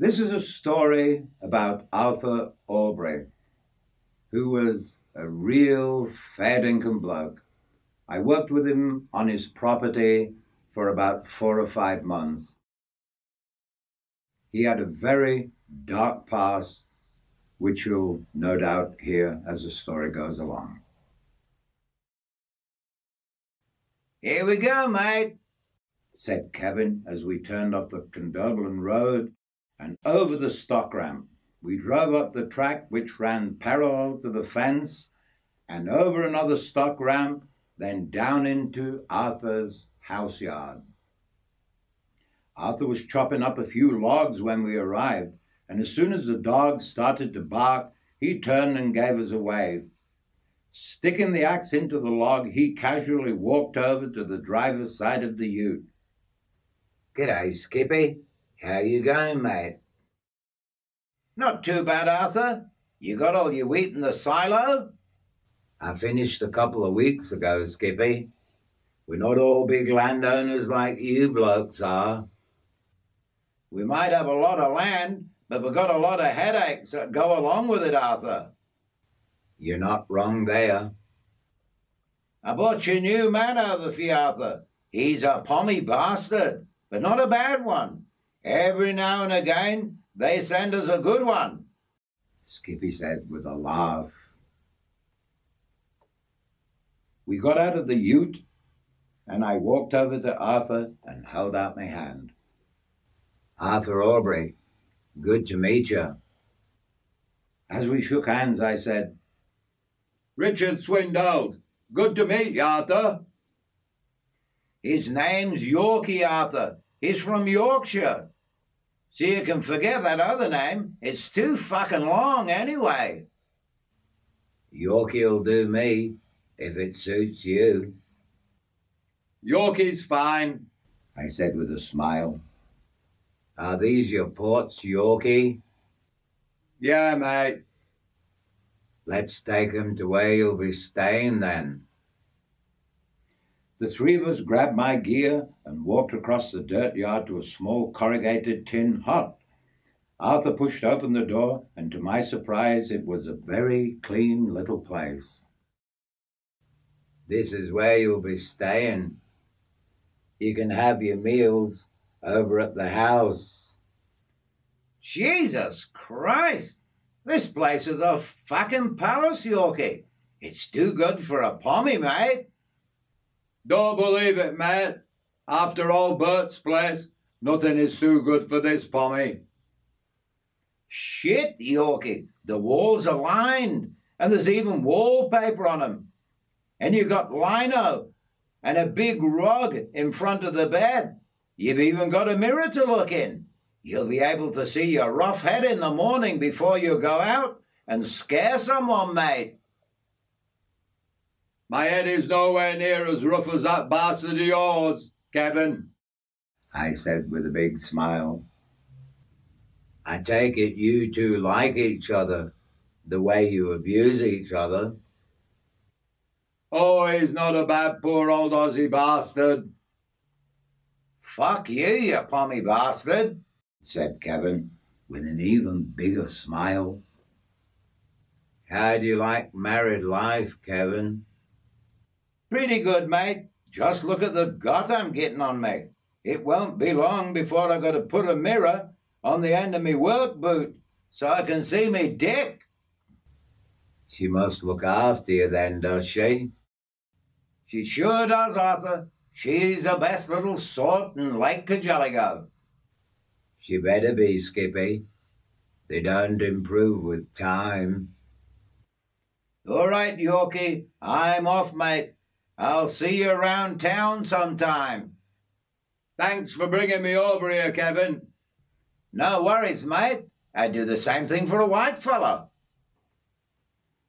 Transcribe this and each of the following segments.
This is a story about Arthur Auberry, who was a real fair dinkum bloke. I worked with him on his property for about 4 or 5 months. He had a very dark past, which you'll no doubt hear as the story goes along. "Here we go, mate," said Kevin as we turned off the Cunderdlan Road and over the stock ramp. We drove up the track which ran parallel to the fence and over another stock ramp, then down into Arthur's house yard. Arthur was chopping up a few logs when we arrived, and as soon as the dogs started to bark, he turned and gave us a wave. Sticking the axe into the log, he casually walked over to the driver's side of the ute. "G'day, Skippy. How you going, mate?" "Not too bad, Arthur. You got all your wheat in the silo?" "I finished a couple of weeks ago, Skippy. We're not all big landowners like you blokes are." "We might have a lot of land, but we've got a lot of headaches that go along with it, Arthur." "You're not wrong there." "I bought your new man over for you, Arthur. He's a pommy bastard, but not a bad one. Every now and again, they send us a good one," Skippy said with a laugh. We got out of the ute, and I walked over to Arthur and held out my hand. "Arthur Auberry, good to meet you." As we shook hands, I said, "Richard Swindoll, good to meet you, Arthur." "His name's Yorky, Arthur. He's from Yorkshire. So you can forget that other name. It's too fucking long anyway." "Yorky'll do me, if it suits you." "Yorky's fine," I said with a smile. "Are these your ports, Yorky?" "Yeah, mate." "Let's take 'em to where you'll be staying then." The three of us grabbed my gear and walked across the dirt yard to a small corrugated tin hut. Arthur pushed open the door, and to my surprise, it was a very clean little place. "This is where you'll be staying. You can have your meals over at the house." "Jesus Christ! This place is a fucking palace, Yorky. It's too good for a pommy, mate." "Don't believe it, mate. After old Bert's place, nothing is too good for this pommy." "Shit, Yorky. The walls are lined, and there's even wallpaper on them. And you've got lino and a big rug in front of the bed. You've even got a mirror to look in. You'll be able to see your rough head in the morning before you go out and scare someone, mate." "My head is nowhere near as rough as that bastard of yours, Kevin," I said with a big smile. "I take it you two like each other, the way you abuse each other." "Oh, he's not a bad poor old Aussie bastard." "Fuck you, you pommy bastard," said Kevin with an even bigger smile. "How do you like married life, Kevin?" "Pretty good, mate. Just look at the gut I'm getting on me. It won't be long before I got to put a mirror on the end of me work boot so I can see me dick." "She must look after you then, does she?" "She sure does, Arthur. She's the best little sort in Lake Cargelligo." "She better be, Skippy. They don't improve with time." "All right, Yorky. I'm off, mate. I'll see you around town sometime." "Thanks for bringing me over here, Kevin." "No worries, mate. I'd do the same thing for a white fella."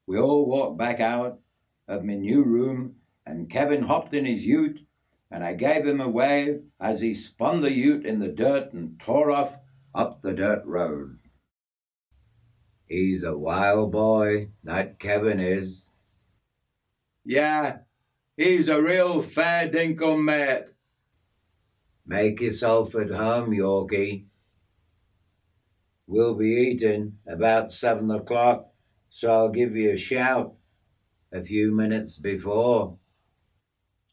We all walked back out of my new room, and Kevin hopped in his ute, and I gave him a wave as he spun the ute in the dirt and tore off up the dirt road. "He's a wild boy, that Kevin is." "Yeah, he's a real fair dinkum, mate." "Make yourself at home, Yorky." We'll be eating about 7 o'clock, so I'll give you a shout a few minutes before.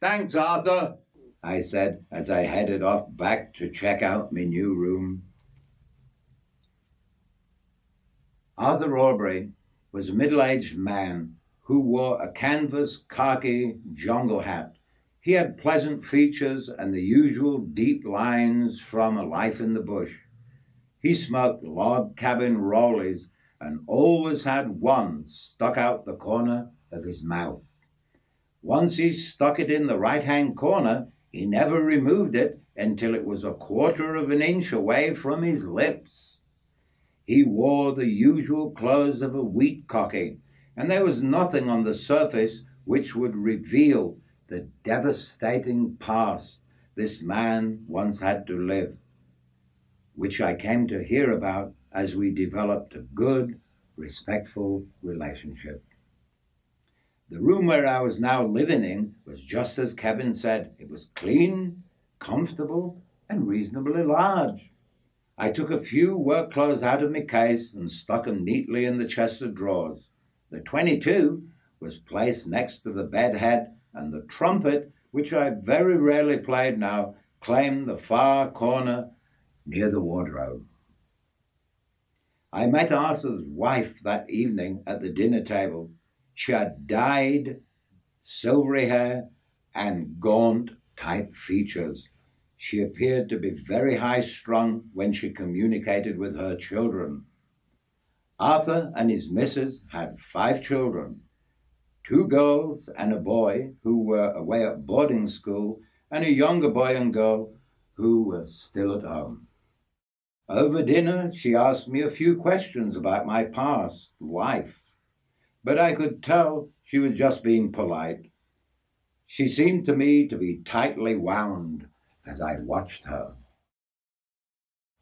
Thanks, Arthur, I said as I headed off back to check out my new room. Arthur Auberry was a middle-aged man who wore a canvas khaki jungle hat. He had pleasant features and the usual deep lines from a life in the bush. He smoked log cabin rollies and always had one stuck out the corner of his mouth. Once he stuck it in the right-hand corner, he never removed it until it was a quarter of an inch away from his lips. He wore the usual clothes of a wheat cocky, and there was nothing on the surface which would reveal the devastating past this man once had to live, which I came to hear about as we developed a good, respectful relationship. The room where I was now living in was just as Kevin said. It was clean, comfortable, and reasonably large. I took a few work clothes out of my case and stuck them neatly in the chest of drawers. The 22 was placed next to the bed head, and the trumpet, which I very rarely played now, claimed the far corner near the wardrobe. I met Arthur's wife that evening at the dinner table. She had dyed silvery hair and gaunt-type features. She appeared to be very high-strung when she communicated with her children. Arthur and his missus had 5 children, 2 girls and a boy who were away at boarding school, and a younger boy and girl who were still at home. Over dinner, she asked me a few questions about my past life, but I could tell she was just being polite. She seemed to me to be tightly wound as I watched her.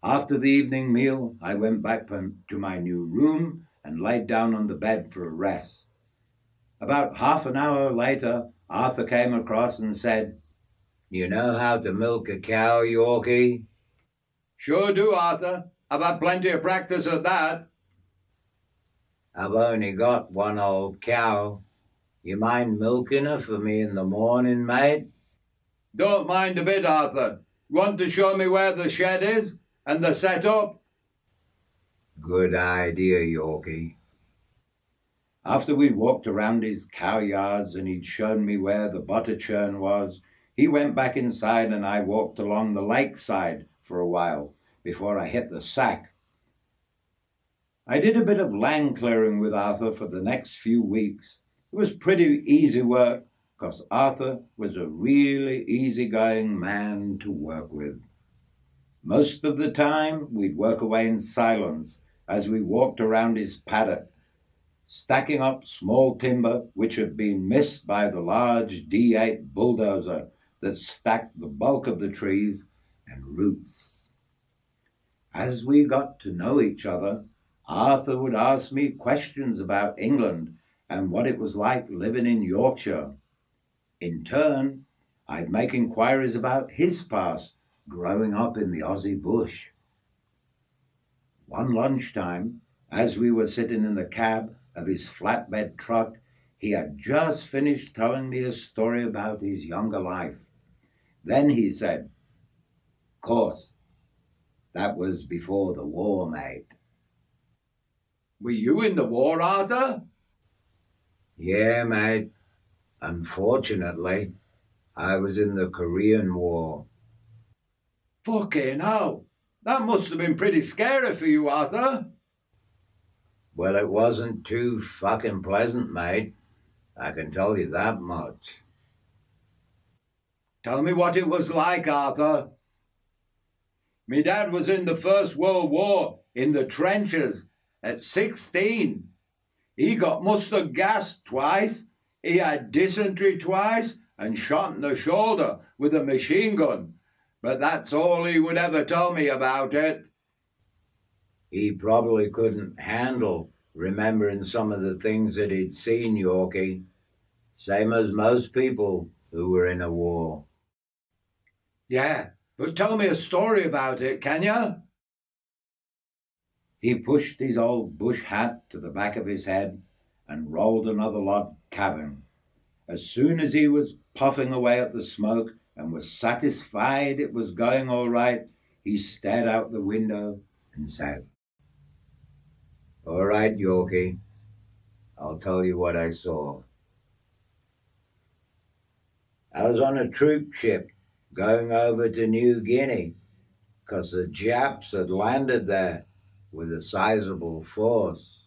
After the evening meal, I went back to my new room and laid down on the bed for a rest. About half an hour later, Arthur came across and said, "You know how to milk a cow, Yorky?" Sure do, Arthur. I've had plenty of practice at that. I've only got one old cow. You mind milking her for me in the morning, mate? Don't mind a bit, Arthur. Want to show me where the shed is and the setup? Good idea, Yorky. After we'd walked around his cow yards and he'd shown me where the butter churn was, he went back inside and I walked along the lakeside for a while before I hit the sack. I did a bit of land clearing with Arthur for the next few weeks. It was pretty easy work because Arthur was a really easygoing man to work with. Most of the time, we'd work away in silence as we walked around his paddock, stacking up small timber which had been missed by the large D8 bulldozer that stacked the bulk of the trees and roots. As we got to know each other, Arthur would ask me questions about England and what it was like living in Yorkshire. In turn, I'd make inquiries about his past, growing up in the Aussie bush. One lunchtime, as we were sitting in the cab of his flatbed truck, he had just finished telling me a story about his younger life. Then he said, "Course, that was before the war, mate." Were you in the war, Arthur? Yeah, mate. Unfortunately, I was in the Korean War. Fucking hell. That must have been pretty scary for you, Arthur. Well, it wasn't too fucking pleasant, mate. I can tell you that much. Tell me what it was like, Arthur. Me dad was in the First World War, in the trenches, at 16. He got mustard gas twice, he had dysentery twice, and shot in the shoulder with a machine gun. But that's all he would ever tell me about it. He probably couldn't handle remembering some of the things that he'd seen, Yorky. Same as most people who were in a war. Yeah, but tell me a story about it, can you? He pushed his old bush hat to the back of his head and rolled another log cabin. As soon as he was puffing away at the smoke and was satisfied it was going all right, he stared out the window and said, "All right, Yorky, I'll tell you what I saw. I was on a troop ship going over to New Guinea because the Japs had landed there with a sizable force.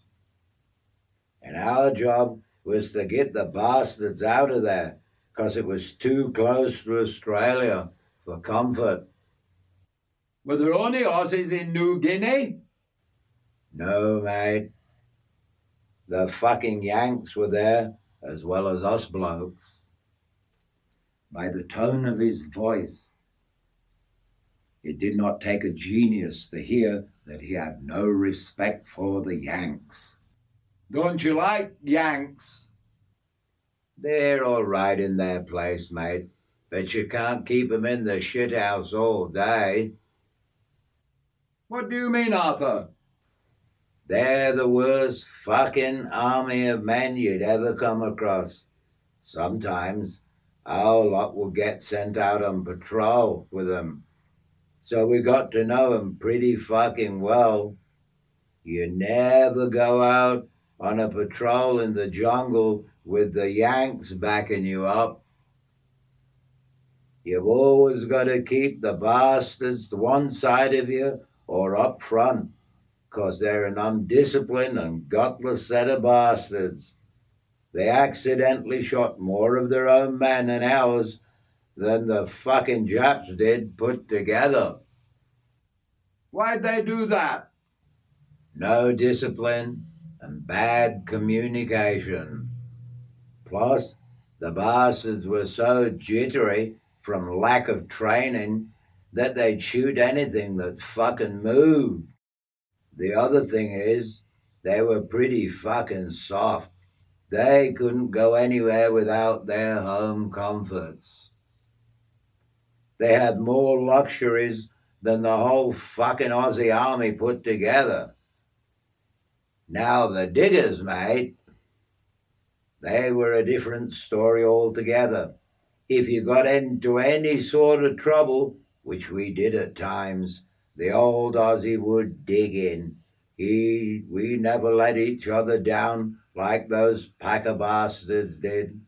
And our job was to get the bastards out of there because it was too close to Australia for comfort." Were there only Aussies in New Guinea? "No, mate. The fucking Yanks were there as well as us blokes." By the tone of his voice, it did not take a genius to hear that he had no respect for the Yanks. Don't you like Yanks? "They're all right in their place, mate, but you can't keep 'em in the shithouse all day." What do you mean, Arthur? "They're the worst fucking army of men you'd ever come across. Sometimes our lot will get sent out on patrol with 'em, so we got to know 'em pretty fucking well. You never go out on a patrol in the jungle with the Yanks backing you up. You've always got to keep the bastards to one side of you or up front, 'cause they're an undisciplined and gutless set of bastards. They accidentally shot more of their own men and ours than the fucking Japs did put together." Why'd they do that? No discipline and bad communication. Plus, the bastards were so jittery from lack of training that they'd shoot anything that fucking moved. The other thing is, they were pretty fucking soft. They couldn't go anywhere without their home comforts. They had more luxuries than the whole fucking Aussie army put together. Now the diggers, mate, they were a different story altogether. If you got into any sort of trouble, which we did at times, the old Aussie would dig in. We never let each other down like those pack of bastards did.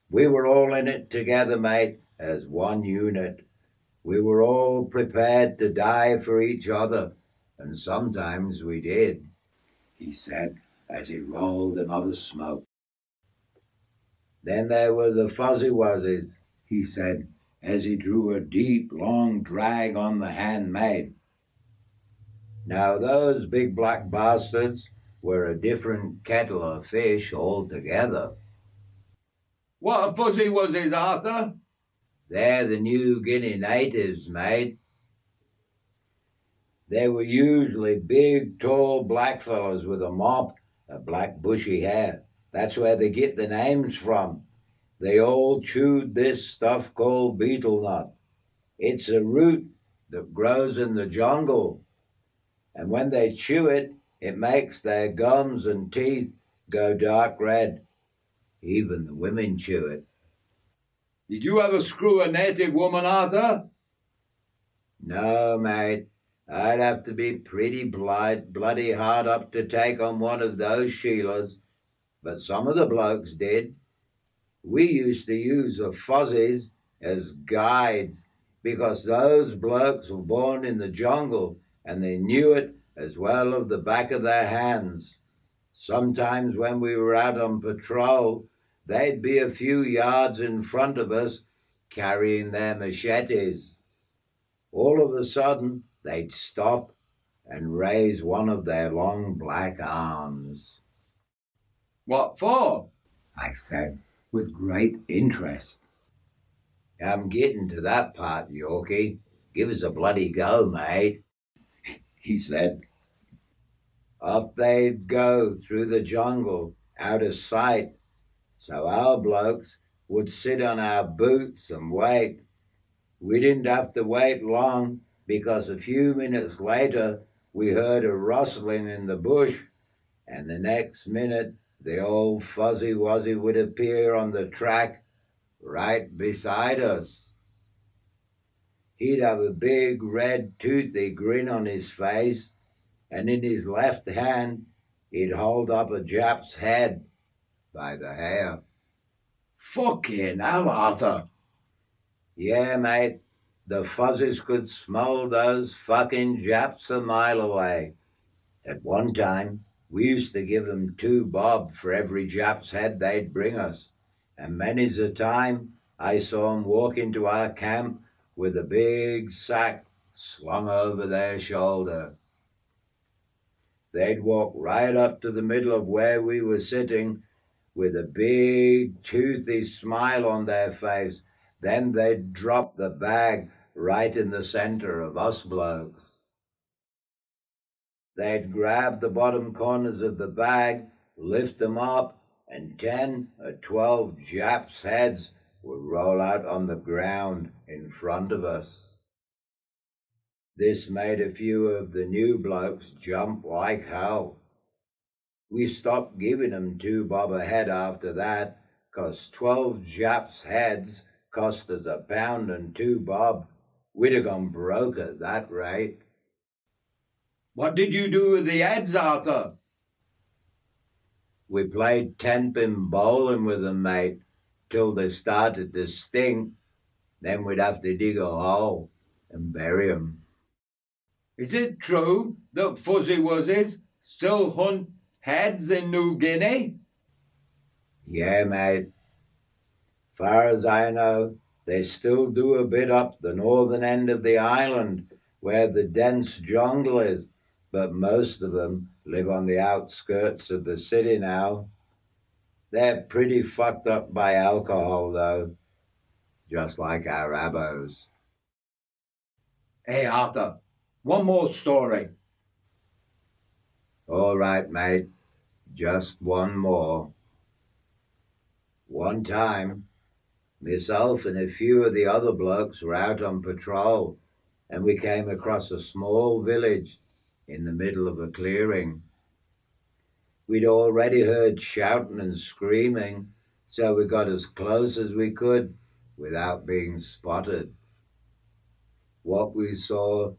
We were all in it together, mate, as one unit. We were all prepared to die for each other, and sometimes we did," he said as he rolled another smoke. "Then there were the fuzzy wuzzies," he said as he drew a deep, long drag on the handmade. "Now those big black bastards were a different kettle of fish altogether. What are fuzzy wuzzies, Arthur? They're the New Guinea natives, mate. They were usually big, tall black fellows with a mop of black bushy hair. That's where they get the names from. They all chewed this stuff called betel nut. It's a root that grows in the jungle, and when they chew it, it makes their gums and teeth go dark red. Even the women chew it." Did you ever screw a native woman, Arthur? "No, mate. I'd have to be pretty bloody hard up to take on one of those Sheilas, but some of the blokes did. We used to use the fuzzies as guides because those blokes were born in the jungle and they knew it as well as the back of their hands. Sometimes when we were out on patrol, they'd be a few yards in front of us carrying their machetes. All of a sudden, they'd stop and raise one of their long black arms." What for? I said, with great interest. "I'm getting to that part, Yorky. Give us a bloody go, mate," he said. "Off they'd go through the jungle, out of sight, so our blokes would sit on our boots and wait. We didn't have to wait long, because a few minutes later we heard a rustling in the bush, and the next minute the old Fuzzy Wuzzy would appear on the track right beside us. He'd have a big red toothy grin on his face, and in his left hand he'd hold up a Jap's head by the hair. Fucking hell, Arthur. Yeah, mate, the Fuzzies could smell those fucking Japs a mile away. At one time, we used to give them 2 bob for every Jap's head they'd bring us, and many's a time I saw 'em walk into our camp with a big sack slung over their shoulder. They'd walk right up to the middle of where we were sitting with a big toothy smile on their face. Then they'd drop the bag right in the center of us blokes. They'd grab the bottom corners of the bag, lift them up, and 10 or 12 Japs' heads would roll out on the ground in front of us. This made a few of the new blokes jump like hell. We stopped giving 'em 2 bob a head after that, 'cause 12 Japs' heads cost us £1 and 2 bob. We'd have gone broke at that rate. What did you do with the heads, Arthur? We played 10-pin bowling with 'em, mate, till they started to stink. Then we'd have to dig a hole and bury 'em. Is it true that Fuzzy Wuzzies still hunt heads in New Guinea? Yeah, mate. Far as I know, they still do a bit up the northern end of the island where the dense jungle is, but most of them live on the outskirts of the city now. They're pretty fucked up by alcohol, though, just like our abos. Hey, Arthur, one more story. All right, mate, just one more. One time, myself and a few of the other blokes were out on patrol, and we came across a small village in the middle of a clearing. We'd already heard shouting and screaming, so we got as close as we could without being spotted. What we saw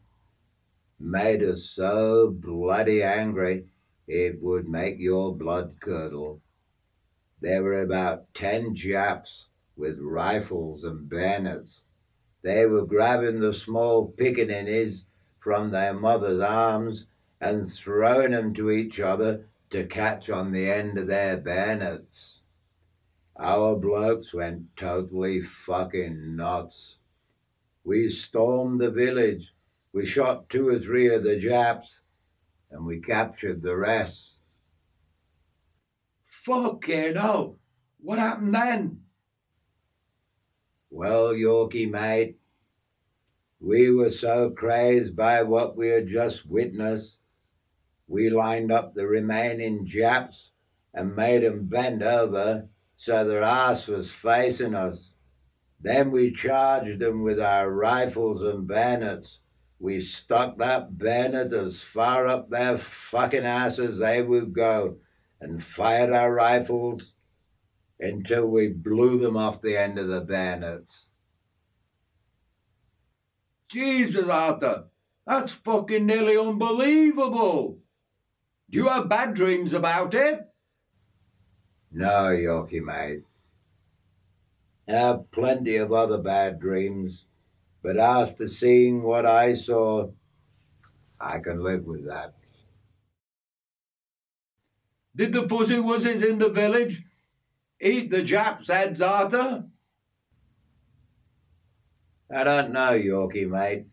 made us so bloody angry it would make your blood curdle. There were about 10 Japs with rifles and bayonets. They were grabbing the small pickaninnies from their mother's arms and throwing them to each other to catch on the end of their bayonets. Our blokes went totally fucking nuts. We stormed the village. We shot 2 or 3 of the Japs, and we captured the rest. Fucking hell. What happened then? Well, Yorky, mate, we were so crazed by what we had just witnessed, we lined up the remaining Japs and made 'em bend over so their arse was facing us. Then we charged them with our rifles and bayonets. We stuck that bayonet as far up their fucking ass as they would go and fired our rifles until we blew them off the end of the bayonets. Jesus, Arthur, that's fucking nearly unbelievable. Do you have bad dreams about it? No, Yorky, mate. I have plenty of other bad dreams, but after seeing what I saw, I can live with that. Did the Fuzzy Wuzzies in the village eat the Japs' heads, Arthur? I don't know, Yorky, mate.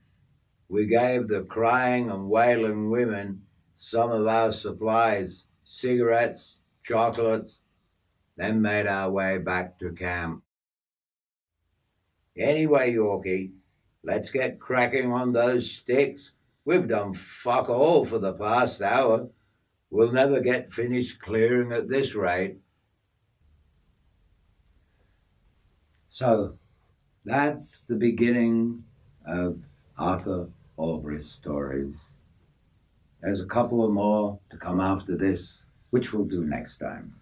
We gave the crying and wailing women some of our supplies, cigarettes, chocolates, then made our way back to camp. Anyway, Yorky, let's get cracking on those sticks. We've done fuck all for the past hour. We'll never get finished clearing at this rate. So that's the beginning of Arthur Auberry's stories. There's a couple of more to come after this, which we'll do next time.